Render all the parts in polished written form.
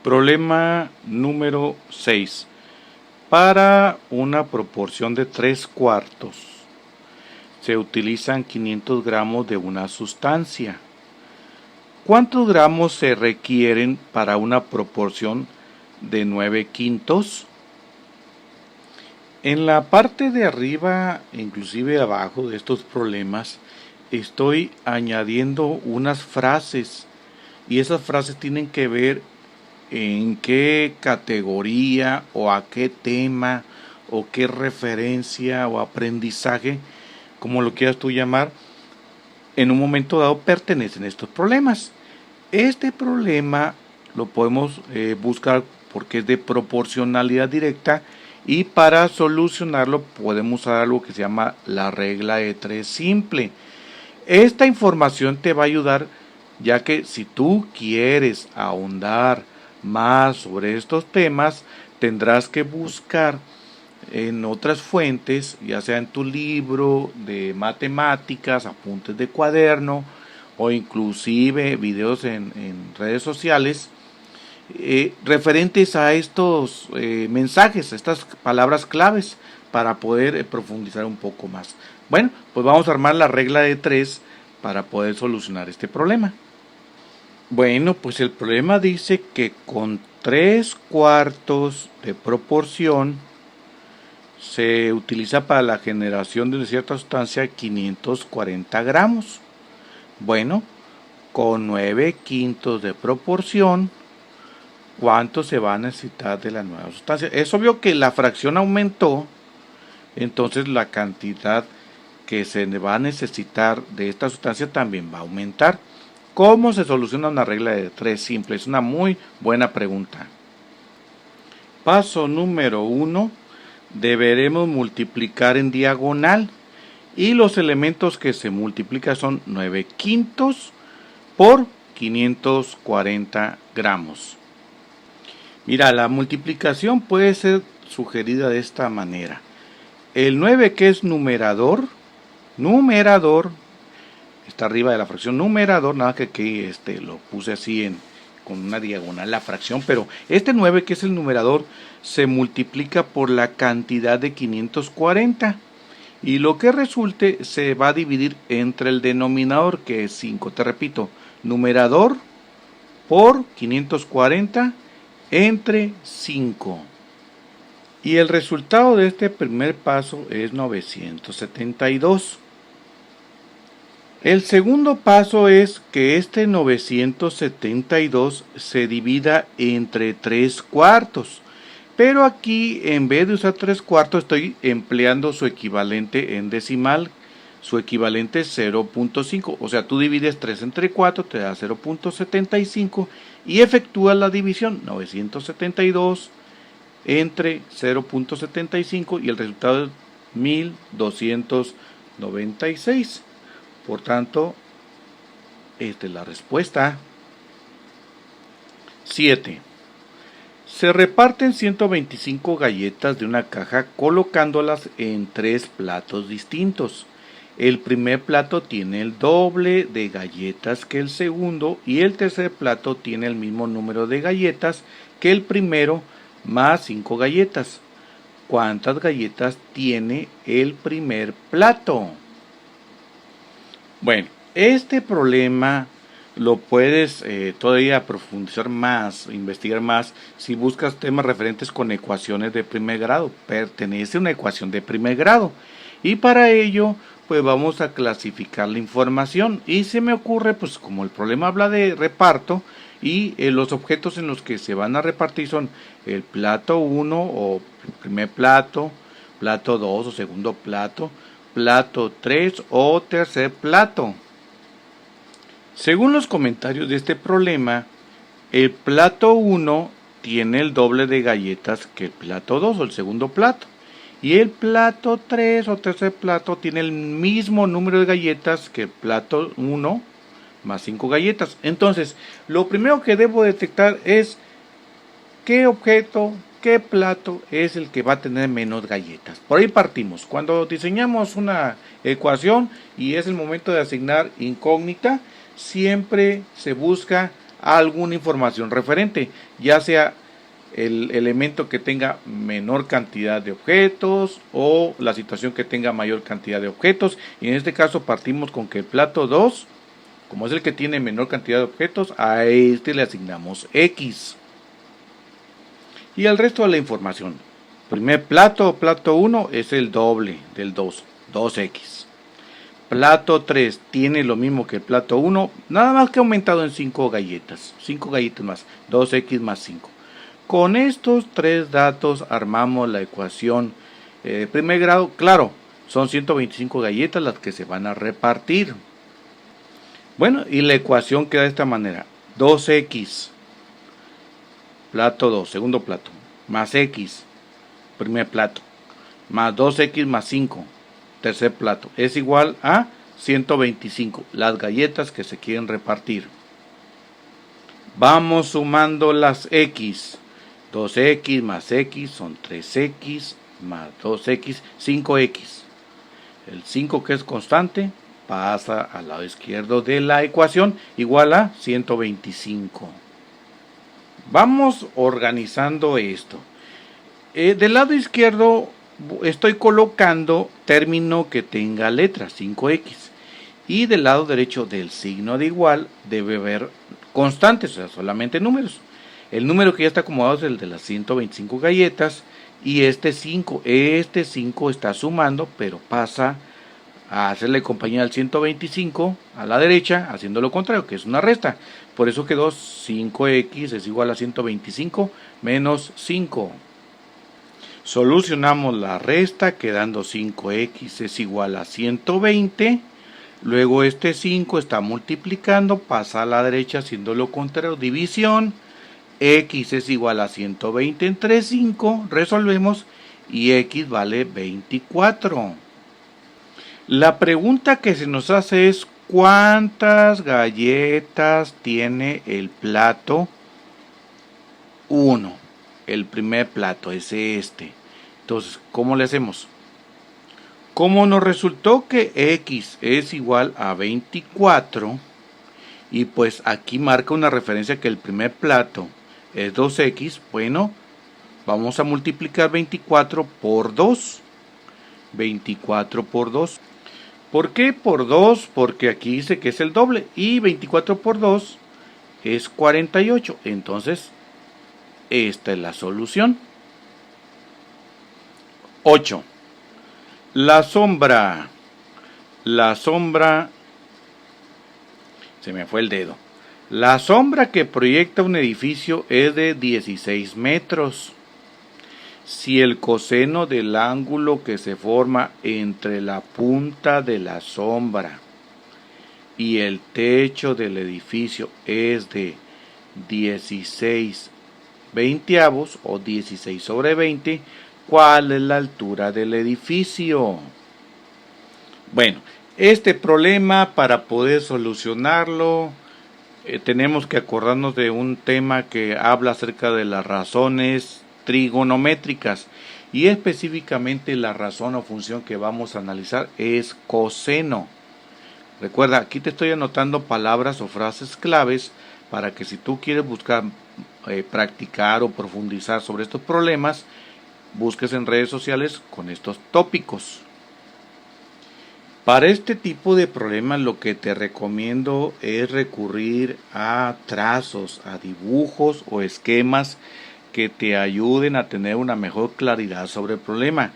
Problema número 6. Para una proporción de 3/4 se utilizan 500 gramos de una sustancia. ¿Cuántos gramos se requieren para una proporción de 9/5? En la parte de arriba, inclusive abajo de estos problemas, estoy añadiendo unas frases y esas frases tienen que ver en qué categoría o a qué tema o qué referencia o aprendizaje, como lo quieras tú llamar, en un momento dado pertenecen a estos problemas. Este problema lo podemos buscar porque es de proporcionalidad directa y para solucionarlo podemos usar algo que se llama la regla de 3 simple. Esta información te va a ayudar, ya que si tú quieres ahondar más sobre estos temas, tendrás que buscar en otras fuentes, ya sea en tu libro de matemáticas, apuntes de cuaderno o inclusive videos en redes sociales, referentes a estos mensajes, estas palabras claves, para poder profundizar un poco más. Bueno, pues vamos a armar la regla de 3 para poder solucionar este problema. Bueno, pues el problema dice que con 3/4 de proporción se utiliza para la generación de una cierta sustancia 540 gramos. Bueno, con 9/5 de proporción, ¿cuánto se va a necesitar de la nueva sustancia? Es obvio que la fracción aumentó, entonces la cantidad que se va a necesitar de esta sustancia también va a aumentar. ¿Cómo se soluciona una regla de 3 simple? Es una muy buena pregunta. Paso número 1. Deberemos multiplicar en diagonal y los elementos que se multiplican son 9/5 por 540 gramos. Mira, la multiplicación puede ser sugerida de esta manera. El 9, que es numerador, está arriba de la fracción numerador, nada que aquí lo puse así con una diagonal la fracción, pero este 9, que es el numerador, se multiplica por la cantidad de 540 y lo que resulte se va a dividir entre el denominador, que es 5. Te repito, numerador por 540 entre 5. Y el resultado de este primer paso es 972. El segundo paso es que este 972 se divida entre 3/4. Pero aquí, en vez de usar 3/4, estoy empleando su equivalente en decimal. Su equivalente es 0.5. O sea, tú divides 3 entre 4, te da 0.75 y efectúas la división 972 entre 0.75 y el resultado es 1296. Por tanto, esta es la respuesta. 7. Se reparten 125 galletas de una caja colocándolas en 3 platos distintos. El primer plato tiene el doble de galletas que el segundo y el tercer plato tiene el mismo número de galletas que el primero más 5 galletas. ¿Cuántas galletas tiene el primer plato? Bueno, este problema lo puedes todavía profundizar más, investigar más, si buscas temas referentes con ecuaciones de primer grado. Pertenece a una ecuación de primer grado. Y para ello, pues vamos a clasificar la información. Y se me ocurre, pues como el problema habla de reparto, y los objetos en los que se van a repartir son el plato 1 o primer plato, plato 2 o segundo plato, plato 3 o tercer plato. Según los comentarios de este problema, el plato 1 tiene el doble de galletas que el plato 2 o el segundo plato. Y el plato 3 o tercer plato tiene el mismo número de galletas que el plato 1 más 5 galletas. Entonces, lo primero que debo detectar es qué objeto, qué plato es el que va a tener menos galletas. Por ahí partimos. Cuando diseñamos una ecuación y es el momento de asignar incógnita, siempre se busca alguna información referente, ya sea el elemento que tenga menor cantidad de objetos o la situación que tenga mayor cantidad de objetos. Y en este caso partimos con que el plato 2, como es el que tiene menor cantidad de objetos, a este le asignamos X. Y el resto de la información. Primer plato 1 es el doble del 2, 2X. Plato 3 tiene lo mismo que el plato 1, nada más que aumentado en 5 galletas. 5 galletas más, 2X más 5. Con estos tres datos armamos la ecuación de primer grado. Claro, son 125 galletas las que se van a repartir. Bueno, y la ecuación queda de esta manera. 2X, plato 2, segundo plato, más X, primer plato, más 2X más 5, tercer plato, es igual a 125, las galletas que se quieren repartir. Vamos sumando las X. 2X más X son 3X más 2X, 5X. El 5 que es constante pasa al lado izquierdo de la ecuación, igual a 125. Vamos organizando esto. Del lado izquierdo estoy colocando término que tenga letras, 5X. Y del lado derecho del signo de igual debe haber constantes, o sea, solamente números. El número que ya está acomodado es el de las 125 galletas y este 5 está sumando, pero pasa a hacerle compañía al 125 a la derecha, haciendo lo contrario, que es una resta. Por eso quedó 5X es igual a 125 menos 5. Solucionamos la resta quedando 5X es igual a 120. Luego este 5 está multiplicando, pasa a la derecha haciendo lo contrario, división. X es igual a 120 entre 5, resolvemos y X vale 24. La pregunta que se nos hace es ¿cuántas galletas tiene el plato 1? El primer plato es este. Entonces, ¿cómo le hacemos? Como nos resultó que X es igual a 24 y pues aquí marca una referencia que el primer plato es 2X, bueno, vamos a multiplicar 24 por 2. 24 por 2. ¿Por qué por 2? Porque aquí dice que es el doble. Y 24 por 2 es 48. Entonces, esta es la solución. 8. La sombra. Se me fue el dedo. La sombra que proyecta un edificio es de 16 metros. Si el coseno del ángulo que se forma entre la punta de la sombra y el techo del edificio es de 16 veinteavos o 16 sobre 20, ¿cuál es la altura del edificio? Bueno, este problema para poder solucionarlo tenemos que acordarnos de un tema que habla acerca de las razones trigonométricas y específicamente la razón o función que vamos a analizar es coseno. Recuerda, aquí te estoy anotando palabras o frases claves para que si tú quieres buscar, practicar o profundizar sobre estos problemas, busques en redes sociales con estos tópicos. Para este tipo de problemas lo que te recomiendo es recurrir a trazos, a dibujos o esquemas que te ayuden a tener una mejor claridad sobre el problema.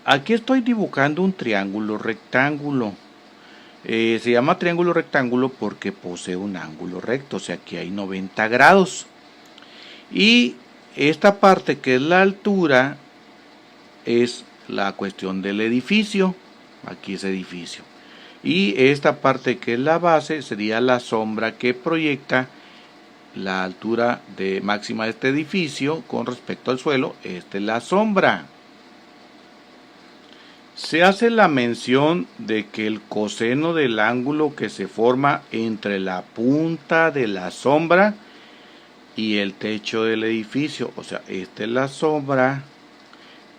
Aquí estoy dibujando un triángulo rectángulo. Se llama triángulo rectángulo porque posee un ángulo recto, o sea que hay 90 grados. Y esta parte que es la altura es la cuestión del edificio. Aquí es edificio. Y esta parte que es la base sería la sombra que proyecta la altura máxima de este edificio con respecto al suelo. Esta es la sombra. Se hace la mención de que el coseno del ángulo que se forma entre la punta de la sombra y el techo del edificio, o sea, esta es la sombra,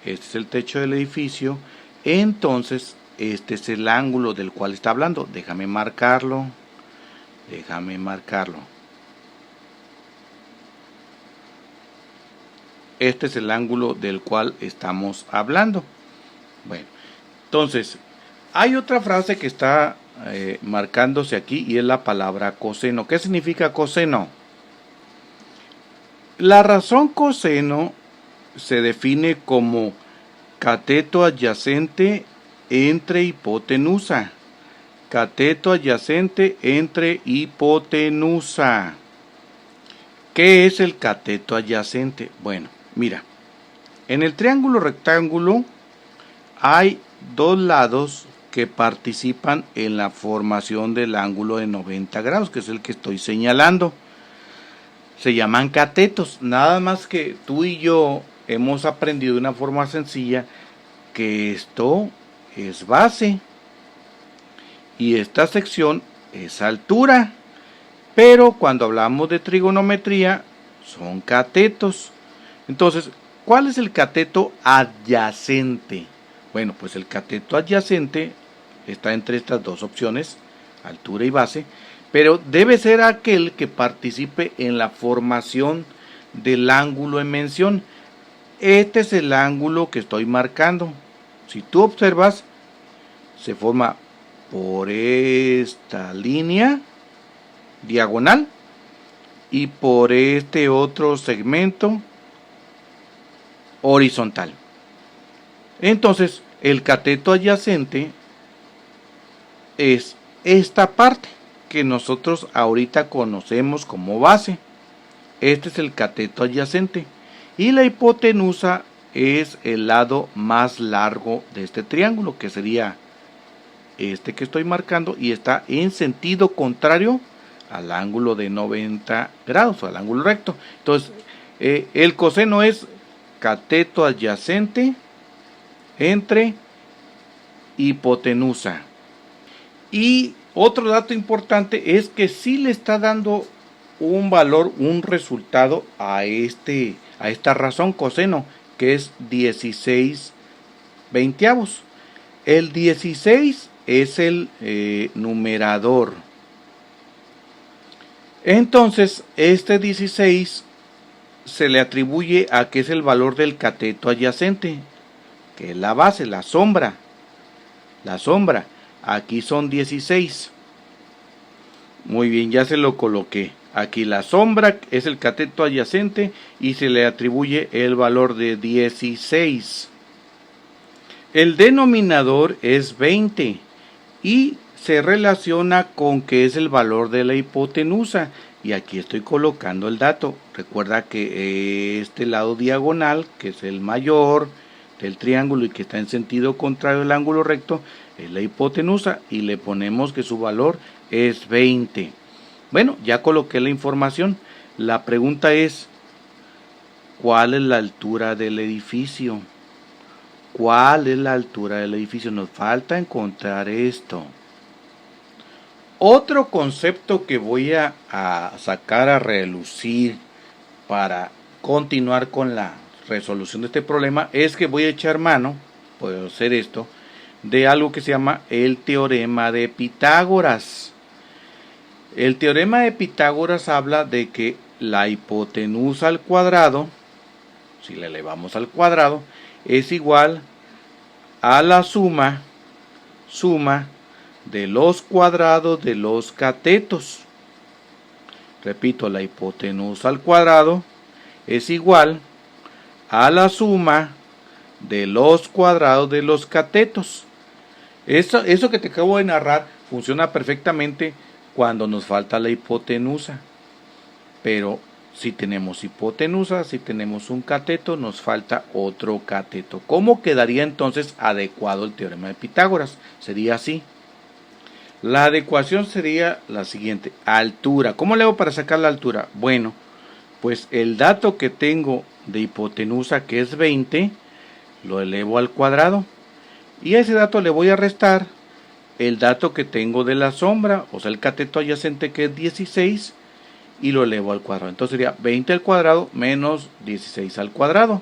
este es el techo del edificio, entonces este es el ángulo del cual está hablando. Déjame marcarlo. este es el ángulo del cual estamos hablando. Bueno, entonces, hay otra frase que está marcándose aquí y es la palabra coseno. ¿Qué significa coseno? La razón coseno se define como cateto adyacente entre hipotenusa. Cateto adyacente entre hipotenusa. ¿Qué es el cateto adyacente? Bueno, mira, en el triángulo rectángulo hay dos lados que participan en la formación del ángulo de 90 grados, que es el que estoy señalando. Se llaman catetos, nada más que tú y yo hemos aprendido de una forma sencilla que esto es base y esta sección es altura, pero cuando hablamos de trigonometría son catetos. Entonces, ¿cuál es el cateto adyacente? Bueno, pues el cateto adyacente está entre estas dos opciones, altura y base, pero debe ser aquel que participe en la formación del ángulo en mención. Este es el ángulo que estoy marcando. Si tú observas, se forma por esta línea diagonal y por este otro segmento horizontal. Entonces, el cateto adyacente es esta parte que nosotros ahorita conocemos como base. Este es el cateto adyacente y la hipotenusa es el lado más largo de este triángulo, que sería este que estoy marcando y está en sentido contrario al ángulo de 90 grados, al ángulo recto. Entonces, el coseno es cateto adyacente entre hipotenusa. Y otro dato importante es que sí le está dando un valor, un resultado a esta razón coseno, que es 16 veinteavos. El 16 es el numerador. Entonces, este 16 se le atribuye a que es el valor del cateto adyacente, que es la base, la sombra. La sombra, aquí son 16. Muy bien, ya se lo coloqué. Aquí la sombra es el cateto adyacente y se le atribuye el valor de 16. El denominador es 20 y se relaciona con que es el valor de la hipotenusa. Y aquí estoy colocando el dato. Recuerda que este lado diagonal, que es el mayor del triángulo y que está en sentido contrario al ángulo recto, es la hipotenusa y le ponemos que su valor es 20. Bueno, ya coloqué la información. La pregunta es, ¿cuál es la altura del edificio? ¿Cuál es la altura del edificio? Nos falta encontrar esto. Otro concepto que voy a sacar a relucir para continuar con la resolución de este problema es que voy a echar mano, puedo hacer esto, de algo que se llama el teorema de Pitágoras. El teorema de Pitágoras habla de que la hipotenusa al cuadrado, si la elevamos al cuadrado, es igual a la suma de los cuadrados de los catetos. Repito, la hipotenusa al cuadrado es igual a la suma de los cuadrados de los catetos. Eso que te acabo de narrar funciona perfectamente cuando nos falta la hipotenusa. Pero si tenemos hipotenusa, si tenemos un cateto, nos falta otro cateto. ¿Cómo quedaría entonces adecuado el teorema de Pitágoras? Sería así. La adecuación sería la siguiente. Altura. ¿Cómo le hago para sacar la altura? Bueno, pues el dato que tengo de hipotenusa, que es 20, lo elevo al cuadrado. Y a ese dato le voy a restar el dato que tengo de la sombra, o sea, el cateto adyacente, que es 16, y lo elevo al cuadrado. Entonces sería 20 al cuadrado menos 16 al cuadrado.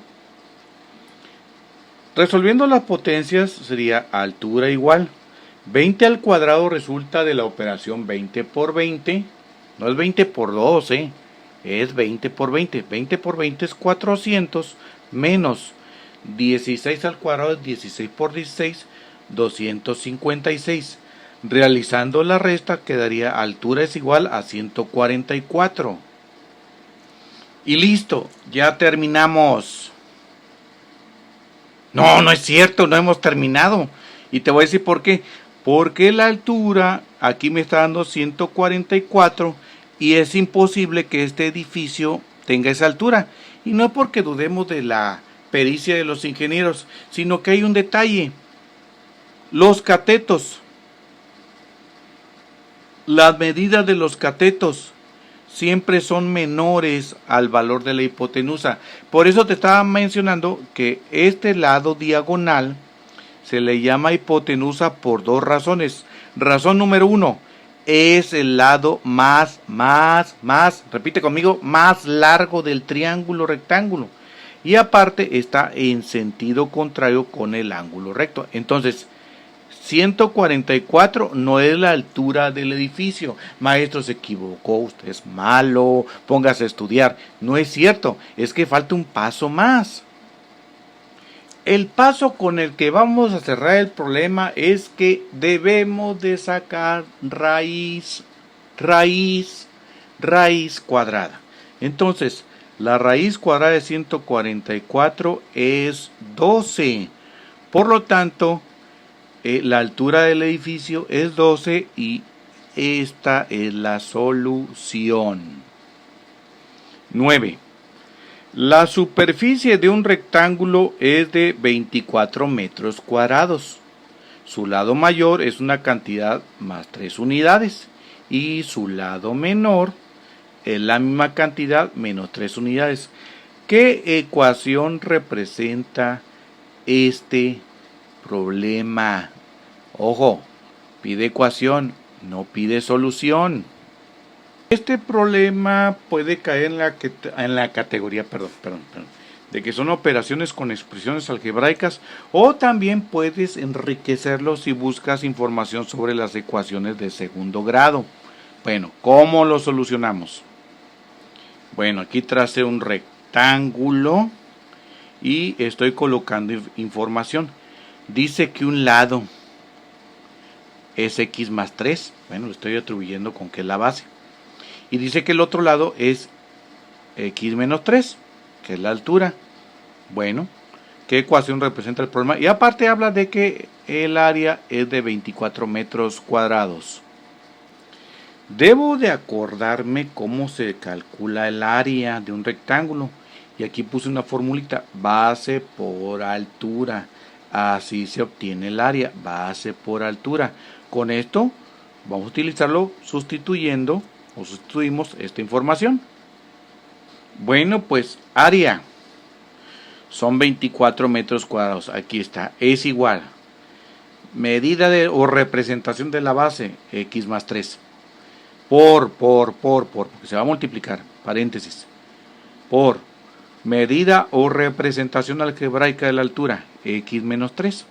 Resolviendo las potencias sería altura igual. 20 al cuadrado resulta de la operación 20 por 20. No es 20 por 2, es 20 por 20. 20 por 20 es 400 menos 16 al cuadrado es 16 por 16, 256. Realizando la resta quedaría altura es igual a 144. Y listo, ya terminamos. No, no es cierto, no hemos terminado. Y te voy a decir por qué. Porque la altura aquí me está dando 144 y es imposible que este edificio tenga esa altura. Y no porque dudemos de la pericia de los ingenieros, sino que hay un detalle. Los catetos, las medidas de los catetos siempre son menores al valor de la hipotenusa. Por eso te estaba mencionando que este lado diagonal se le llama hipotenusa por dos razones. Razón número 1, es el lado más, repite conmigo, más largo del triángulo rectángulo. Y aparte está en sentido contrario con el ángulo recto. Entonces, 144 no es la altura del edificio. Maestro, se equivocó, usted es malo, póngase a estudiar. No es cierto, es que falta un paso más. El paso con el que vamos a cerrar el problema es que debemos de sacar raíz cuadrada. Entonces, la raíz cuadrada de 144 es 12. Por lo tanto, la altura del edificio es 12 y esta es la solución. 9. La superficie de un rectángulo es de 24 metros cuadrados. Su lado mayor es una cantidad más 3 unidades y su lado menor es la misma cantidad menos 3 unidades. ¿Qué ecuación representa este problema? Ojo, pide ecuación, no pide solución. Este problema puede caer en la categoría, de que son operaciones con expresiones algebraicas, o también puedes enriquecerlo si buscas información sobre las ecuaciones de segundo grado. Bueno, ¿cómo lo solucionamos? Bueno, aquí tracé un rectángulo y estoy colocando información. Dice que un lado es x más 3, bueno, lo estoy atribuyendo con que es la base. Y dice que el otro lado es x menos 3, que es la altura. Bueno, ¿qué ecuación representa el problema? Y aparte habla de que el área es de 24 metros cuadrados. Debo de acordarme cómo se calcula el área de un rectángulo. Y aquí puse una formulita, base por altura. Así se obtiene el área, base por altura. Con esto vamos a utilizarlo sustituimos esta información. Bueno, pues área son 24 metros cuadrados. Aquí está, es igual. Medida o representación de la base, x más 3. Porque se va a multiplicar, paréntesis. Por medida o representación algebraica de la altura, x menos 3.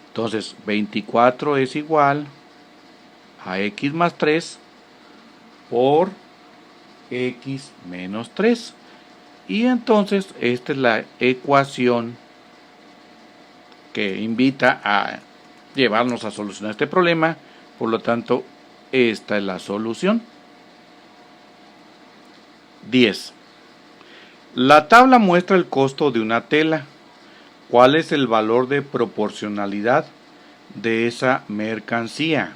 Entonces, 24 es igual a x más 3 por x menos 3. Y entonces, esta es la ecuación que invita a llevarnos a solucionar este problema. Por lo tanto, esta es la solución. 10. La tabla muestra el costo de una tela. ¿Cuál es el valor de proporcionalidad de esa mercancía?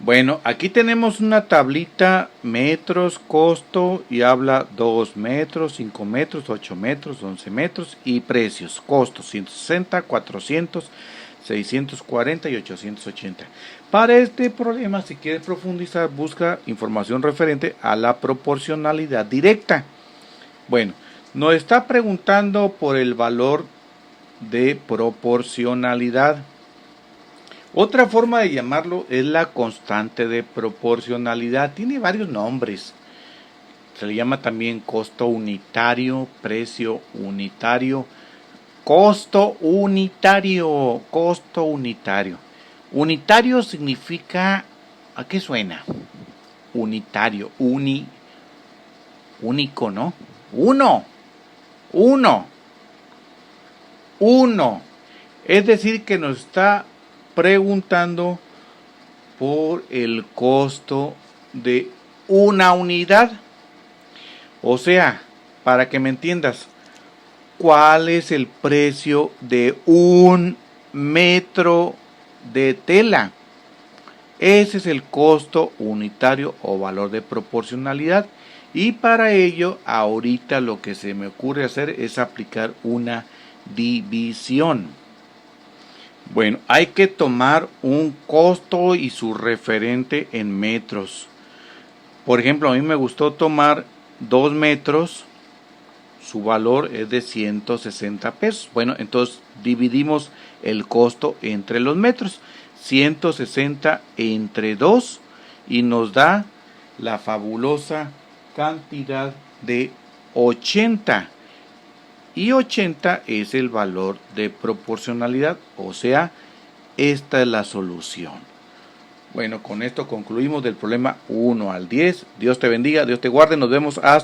Bueno, aquí tenemos una tablita, metros, costo, y habla 2 metros, 5 metros, 8 metros, 11 metros, y precios, costos, 160, 400, 640 y 880. Para este problema, si quieres profundizar, busca información referente a la proporcionalidad directa. Bueno, nos está preguntando por el valor de proporcionalidad. Otra forma de llamarlo es la constante de proporcionalidad. Tiene varios nombres. Se le llama también costo unitario, precio unitario, costo unitario. Unitario significa, ¿a qué suena? Unitario, único, ¿no? 1, 1, 1. Es decir, que nos está preguntando por el costo de una unidad. O sea, para que me entiendas, ¿cuál es el precio de 1 metro de tela? Ese es el costo unitario o valor de proporcionalidad. Y para ello, ahorita lo que se me ocurre hacer es aplicar una división. Bueno, hay que tomar un costo y su referente en metros. Por ejemplo, a mí me gustó tomar 2 metros, su valor es de 160 pesos. Bueno, entonces dividimos el costo entre los metros. 160 entre 2 y nos da la fabulosa cantidad de 80. Y 80 es el valor de proporcionalidad, o sea, esta es la solución. Bueno, con esto concluimos del problema 1 al 10. Dios te bendiga, Dios te guarde, nos vemos hasta